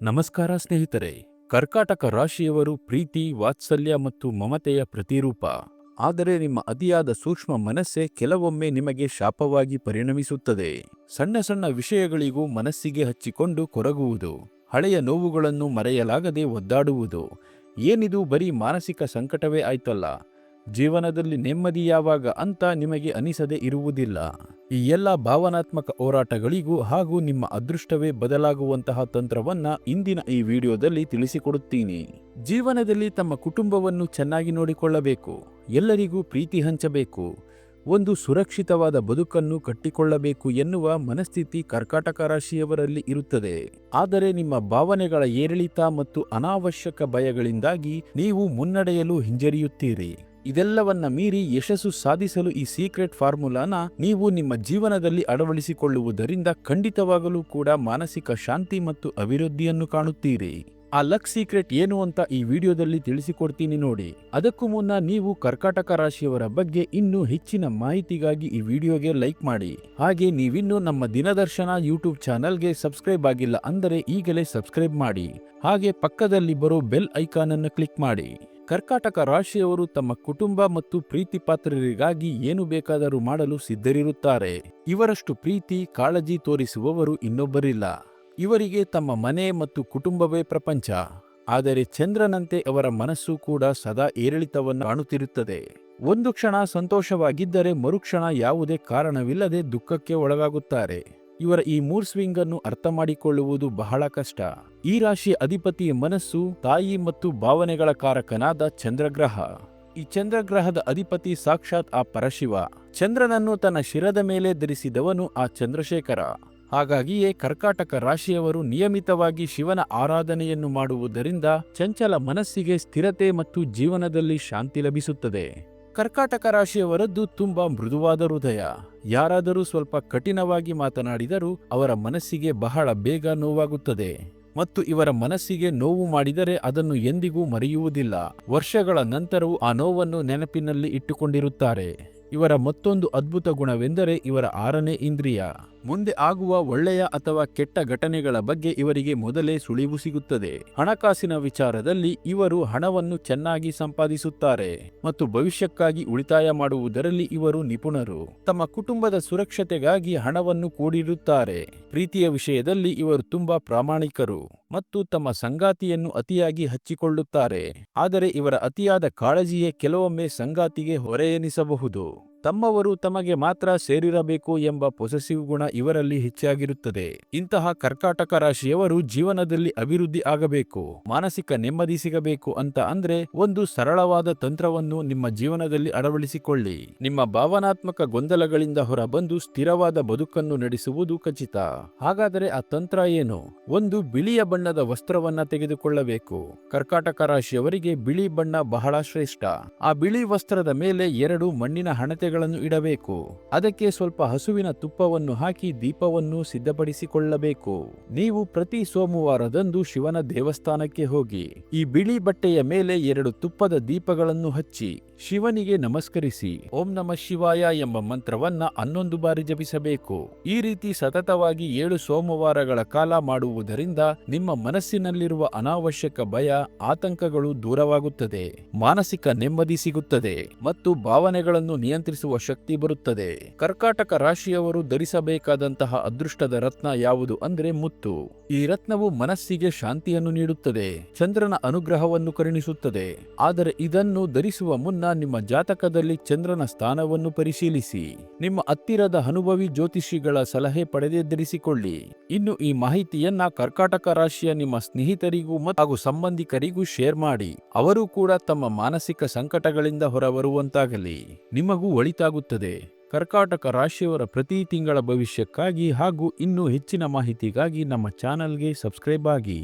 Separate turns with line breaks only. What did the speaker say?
ನಮಸ್ಕಾರ ಸ್ನೇಹಿತರೆ. ಕರ್ಕಾಟಕ ರಾಶಿಯವರು ಪ್ರೀತಿ, ವಾತ್ಸಲ್ಯ ಮತ್ತು ಮಮತೆಯ ಪ್ರತಿರೂಪ. ಆದರೆ ನಿಮ್ಮ ಅತಿಯಾದ ಸೂಕ್ಷ್ಮ ಮನಸ್ಸೇ ಕೆಲವೊಮ್ಮೆ ನಿಮಗೆ ಶಾಪವಾಗಿ ಪರಿಣಮಿಸುತ್ತದೆ. ಸಣ್ಣ ಸಣ್ಣ ವಿಷಯಗಳಿಗೂ ಮನಸ್ಸಿಗೆ ಹಚ್ಚಿಕೊಂಡು ಕೊರಗುವುದು, ಹಳೆಯ ನೋವುಗಳನ್ನು ಮರೆಯಲಾಗದೆ ಒದ್ದಾಡುವುದು. ಏನಿದು ಬರೀ ಮಾನಸಿಕ ಸಂಕಟವೇ ಆಯ್ತಲ್ಲ, ಜೀವನದಲ್ಲಿ ನೆಮ್ಮದಿ ಯಾವಾಗ ಅಂತ ನಿಮಗೆ ಅನಿಸದೆ ಇರುವುದಿಲ್ಲ. ಈ ಎಲ್ಲ ಭಾವನಾತ್ಮಕ ಹೋರಾಟಗಳಿಗೂ ಹಾಗೂ ನಿಮ್ಮ ಅದೃಷ್ಟವೇ ಬದಲಾಗುವಂತಹ ತಂತ್ರವನ್ನ ಇಂದಿನ ಈ ವಿಡಿಯೋದಲ್ಲಿ ತಿಳಿಸಿಕೊಡುತ್ತೀನಿ. ಜೀವನದಲ್ಲಿ ತಮ್ಮ ಕುಟುಂಬವನ್ನು ಚೆನ್ನಾಗಿ ನೋಡಿಕೊಳ್ಳಬೇಕು, ಎಲ್ಲರಿಗೂ ಪ್ರೀತಿ ಹಂಚಬೇಕು, ಒಂದು ಸುರಕ್ಷಿತವಾದ ಬದುಕನ್ನು ಕಟ್ಟಿಕೊಳ್ಳಬೇಕು ಎನ್ನುವ ಮನಸ್ಥಿತಿ ಕರ್ಕಾಟಕ ರಾಶಿಯವರಲ್ಲಿ ಇರುತ್ತದೆ. ಆದರೆ ನಿಮ್ಮ ಭಾವನೆಗಳ ಏರಿಳಿತ ಮತ್ತು ಅನಾವಶ್ಯಕ ಭಯಗಳಿಂದಾಗಿ ನೀವು ಮುನ್ನಡೆಯಲು ಹಿಂಜರಿಯುತ್ತೀರಿ. ಇದೆಲ್ಲವನ್ನ ಮೀರಿ ಯಶಸ್ಸು ಸಾಧಿಸಲು ಈ ಸೀಕ್ರೆಟ್ ಫಾರ್ಮುಲಾನ ನೀವು ನಿಮ್ಮ ಜೀವನದಲ್ಲಿ ಅಳವಡಿಸಿಕೊಳ್ಳುವುದರಿಂದ ಖಂಡಿತವಾಗಲೂ ಕೂಡ ಮಾನಸಿಕ ಶಾಂತಿ ಮತ್ತು ಅಭಿವೃದ್ಧಿಯನ್ನು ಕಾಣುತ್ತೀರಿ. ಆ ಲಕ್ ಸೀಕ್ರೆಟ್ ಏನು ಅಂತ ಈ ವಿಡಿಯೋದಲ್ಲಿ ತಿಳಿಸಿಕೊಡ್ತೀನಿ ನೋಡಿ. ಅದಕ್ಕೂ ಮುನ್ನ ನೀವು ಕರ್ಕಾಟಕ ರಾಶಿಯವರ ಬಗ್ಗೆ ಇನ್ನೂ ಹೆಚ್ಚಿನ ಮಾಹಿತಿಗಾಗಿ ಈ ವಿಡಿಯೋಗೆ ಲೈಕ್ ಮಾಡಿ. ಹಾಗೆ ನೀವಿನ್ನೂ ನಮ್ಮ ದಿನದರ್ಶನ ಯೂಟ್ಯೂಬ್ ಚಾನಲ್ಗೆ ಸಬ್ಸ್ಕ್ರೈಬ್ ಆಗಿಲ್ಲ ಅಂದರೆ ಈಗಲೇ ಸಬ್ಸ್ಕ್ರೈಬ್ ಮಾಡಿ. ಹಾಗೆ ಪಕ್ಕದಲ್ಲಿ ಬರೋ ಬೆಲ್ ಐಕಾನ್ ಅನ್ನು ಕ್ಲಿಕ್ ಮಾಡಿ. ಕರ್ಕಾಟಕ ರಾಶಿಯವರು ತಮ್ಮ ಕುಟುಂಬ ಮತ್ತು ಪ್ರೀತಿ ಪಾತ್ರರಿಗಾಗಿ ಏನು ಬೇಕಾದರೂ ಮಾಡಲು ಸಿದ್ಧರಿರುತ್ತಾರೆ. ಇವರಷ್ಟು ಪ್ರೀತಿ, ಕಾಳಜಿ ತೋರಿಸುವವರು ಇನ್ನೊಬ್ಬರಿಲ್ಲ. ಇವರಿಗೆ ತಮ್ಮ ಮನೆ ಮತ್ತು ಕುಟುಂಬವೇ ಪ್ರಪಂಚ. ಆದರೆ ಚಂದ್ರನಂತೆ ಅವರ ಮನಸ್ಸು ಕೂಡ ಸದಾ ಏರಿಳಿತವನ್ನು ಕಾಣುತ್ತಿರುತ್ತದೆ. ಒಂದು ಕ್ಷಣ ಸಂತೋಷವಾಗಿದ್ದರೆ ಮರುಕ್ಷಣ ಯಾವುದೇ ಕಾರಣವಿಲ್ಲದೆ ದುಃಖಕ್ಕೆ ಒಳಗಾಗುತ್ತಾರೆ. ಇವರ ಈ ಮೂಡ್ ಸ್ವಿಂಗ್ ಅನ್ನು ಅರ್ಥ ಮಾಡಿಕೊಳ್ಳುವುದು ಬಹಳ ಕಷ್ಟ. ಈ ರಾಶಿಯ ಅಧಿಪತಿಯ ಮನಸ್ಸು, ತಾಯಿ ಮತ್ತು ಭಾವನೆಗಳ ಕಾರಕನಾದ ಚಂದ್ರಗ್ರಹ. ಈ ಚಂದ್ರಗ್ರಹದ ಅಧಿಪತಿ ಸಾಕ್ಷಾತ್ ಆ ಪರಶಿವ. ಚಂದ್ರನನ್ನು ತನ್ನ ಶಿರದ ಮೇಲೆ ಧರಿಸಿದವನು ಆ ಚಂದ್ರಶೇಖರ. ಹಾಗಾಗಿಯೇ ಕರ್ಕಾಟಕ ರಾಶಿಯವರು ನಿಯಮಿತವಾಗಿ ಶಿವನ ಆರಾಧನೆಯನ್ನು ಮಾಡುವುದರಿಂದ ಚಂಚಲ ಮನಸ್ಸಿಗೆ ಸ್ಥಿರತೆ ಮತ್ತು ಜೀವನದಲ್ಲಿ ಶಾಂತಿ ಲಭಿಸುತ್ತದೆ. ಕರ್ಕಾಟಕ ರಾಶಿಯವರದ್ದು ತುಂಬಾ ಮೃದುವಾದ ಹೃದಯ. ಯಾರಾದರೂ ಸ್ವಲ್ಪ ಕಠಿಣವಾಗಿ ಮಾತನಾಡಿದರೂ ಅವರ ಮನಸ್ಸಿಗೆ ಬಹಳ ಬೇಗ ನೋವಾಗುತ್ತದೆ ಮತ್ತು ಇವರ ಮನಸ್ಸಿಗೆ ನೋವು ಮಾಡಿದರೆ ಅದನ್ನು ಎಂದಿಗೂ ಮರೆಯುವುದಿಲ್ಲ. ವರ್ಷಗಳ ನಂತರವೂ ಆ ನೋವನ್ನು ನೆನಪಿನಲ್ಲಿ ಇಟ್ಟುಕೊಂಡಿರುತ್ತಾರೆ. ಇವರ ಮತ್ತೊಂದು ಅದ್ಭುತ ಗುಣವೆಂದರೆ ಇವರ 6ನೇ ಇಂದ್ರಿಯ. ಮುಂದೆ ಆಗುವ ಒಳ್ಳೆಯ ಅಥವಾ ಕೆಟ್ಟ ಘಟನೆಗಳ ಬಗ್ಗೆ ಇವರಿಗೆ ಮೊದಲೇ ಸುಳಿವು ಸಿಗುತ್ತದೆ. ಹಣಕಾಸಿನ ವಿಚಾರದಲ್ಲಿ ಇವರು ಹಣವನ್ನು ಚೆನ್ನಾಗಿ ಸಂಪಾದಿಸುತ್ತಾರೆ ಮತ್ತು ಭವಿಷ್ಯಕ್ಕಾಗಿ ಉಳಿತಾಯ ಮಾಡುವುದರಲ್ಲಿ ಇವರು ನಿಪುಣರು. ತಮ್ಮ ಕುಟುಂಬದ ಸುರಕ್ಷತೆಗಾಗಿ ಹಣವನ್ನು ಕೂಡಿರುತ್ತಾರೆ. ಪ್ರೀತಿಯ ವಿಷಯದಲ್ಲಿ ಇವರು ತುಂಬಾ ಪ್ರಾಮಾಣಿಕರು ಮತ್ತು ತಮ್ಮ ಸಂಗಾತಿಯನ್ನು ಅತಿಯಾಗಿ ಹಚ್ಚಿಕೊಳ್ಳುತ್ತಾರೆ. ಆದರೆ ಇವರ ಅತಿಯಾದ ಕಾಳಜಿಯೇ ಕೆಲವೊಮ್ಮೆ ಸಂಗಾತಿಗೆ ಹೊರೆ ಎನಿಸಬಹುದು. ತಮ್ಮವರು ತಮಗೆ ಮಾತ್ರ ಸೇರಿರಬೇಕು ಎಂಬ ಪೊಸೆಸಿವ್ ಗುಣ ಇವರಲ್ಲಿ ಹೆಚ್ಚಾಗಿರುತ್ತದೆ. ಇಂತಹ ಕರ್ಕಾಟಕ ರಾಶಿಯವರು ಜೀವನದಲ್ಲಿ ಅಭಿವೃದ್ಧಿ ಆಗಬೇಕು, ಮಾನಸಿಕ ನೆಮ್ಮದಿ ಸಿಗಬೇಕು ಅಂತ ಅಂದ್ರೆ ಒಂದು ಸರಳವಾದ ತಂತ್ರವನ್ನು ನಿಮ್ಮ ಜೀವನದಲ್ಲಿ ಅಳವಡಿಸಿಕೊಳ್ಳಿ. ನಿಮ್ಮ ಭಾವನಾತ್ಮಕ ಗೊಂದಲಗಳಿಂದ ಹೊರಬಂದು ಸ್ಥಿರವಾದ ಬದುಕನ್ನು ನಡೆಸುವುದು ಖಚಿತ. ಹಾಗಾದರೆ ಆ ತಂತ್ರ ಏನು? ಒಂದು ಬಿಳಿಯ ಬಣ್ಣದ ವಸ್ತ್ರವನ್ನ ತೆಗೆದುಕೊಳ್ಳಬೇಕು. ಕರ್ಕಾಟಕ ರಾಶಿಯವರಿಗೆ ಬಿಳಿ ಬಣ್ಣ ಬಹಳ ಶ್ರೇಷ್ಠ. ಆ ಬಿಳಿ ವಸ್ತ್ರದ ಮೇಲೆ 2 ಮಣ್ಣಿನ ಹಣತೆಗಳನ್ನು ಇಡಬೇಕು. ಅದಕ್ಕೆ ಸ್ವಲ್ಪ ಹಸುವಿನ ತುಪ್ಪವನ್ನು ಹಾಕಿ ದೀಪವನ್ನು ಸಿದ್ಧಪಡಿಸಿಕೊಳ್ಳಬೇಕು. ನೀವು ಪ್ರತಿ ಸೋಮವಾರದಂದು ಶಿವನ ದೇವಸ್ಥಾನಕ್ಕೆ ಹೋಗಿ ಈ ಬಿಳಿ ಬಟ್ಟೆಯ ಮೇಲೆ 2 ತುಪ್ಪದ ದೀಪಗಳನ್ನು ಹಚ್ಚಿ ಶಿವನಿಗೆ ನಮಸ್ಕರಿಸಿ ಓಂ ನಮಃ ಶಿವಾಯ ಎಂಬ ಮಂತ್ರವನ್ನ 11 ಬಾರಿ ಜಪಿಸಬೇಕು. ಈ ರೀತಿ ಸತತವಾಗಿ 7 ಸೋಮವಾರಗಳ ಕಾಲ ಮಾಡುವುದರಿಂದ ನಿಮ್ಮ ಮನಸ್ಸಿನಲ್ಲಿರುವ ಅನಾವಶ್ಯಕ ಭಯ, ಆತಂಕಗಳು ದೂರವಾಗುತ್ತದೆ, ಮಾನಸಿಕ ನೆಮ್ಮದಿ ಸಿಗುತ್ತದೆ ಮತ್ತು ಭಾವನೆಗಳನ್ನು ನಿಯಂತ್ರಿಸುವ ಶಕ್ತಿ ಬರುತ್ತದೆ. ಕರ್ಕಾಟಕ ರಾಶಿಯವರು ಧರಿಸಬೇಕಾದಂತಹ ಅದೃಷ್ಟದ ರತ್ನ ಯಾವುದು ಅಂದ್ರೆ ಮುತ್ತು. ಈ ರತ್ನವು ಮನಸ್ಸಿಗೆ ಶಾಂತಿಯನ್ನು ನೀಡುತ್ತದೆ, ಚಂದ್ರನ ಅನುಗ್ರಹವನ್ನು ಕರುಣಿಸುತ್ತದೆ. ಆದರೆ ಇದನ್ನು ಧರಿಸುವ ಮುನ್ನ ನಿಮ್ಮ ಜಾತಕದಲ್ಲಿ ಚಂದ್ರನ ಸ್ಥಾನವನ್ನು ಪರಿಶೀಲಿಸಿ ನಿಮ್ಮ ಹತ್ತಿರದ ಅನುಭವಿ ಜ್ಯೋತಿಷಿಗಳ ಸಲಹೆ ಪಡೆದೇ ಧರಿಸಿಕೊಳ್ಳಿ. ಇನ್ನು ಈ ಮಾಹಿತಿಯನ್ನ ಕರ್ಕಾಟಕ ರಾಶಿಯ ನಿಮ್ಮ ಸ್ನೇಹಿತರಿಗೂ ಹಾಗೂ ಸಂಬಂಧಿಕರಿಗೂ ಶೇರ್ ಮಾಡಿ. ಅವರು ಕೂಡ ತಮ್ಮ ಮಾನಸಿಕ ಸಂಕಟಗಳಿಂದ ಹೊರಬರುವಂತಾಗಲಿ. ನಿಮಗೂ ಒಳಿತಾಗುತ್ತದೆ. ಕರ್ಕಾಟಕ ರಾಶಿಯವರ ಪ್ರತಿ ತಿಂಗಳ ಭವಿಷ್ಯಕ್ಕಾಗಿ ಹಾಗೂ ಇನ್ನೂ ಹೆಚ್ಚಿನ ಮಾಹಿತಿಗಾಗಿ ನಮ್ಮ ಚಾನಲ್ಗೆ ಸಬ್ಸ್ಕ್ರೈಬ್ ಆಗಿ.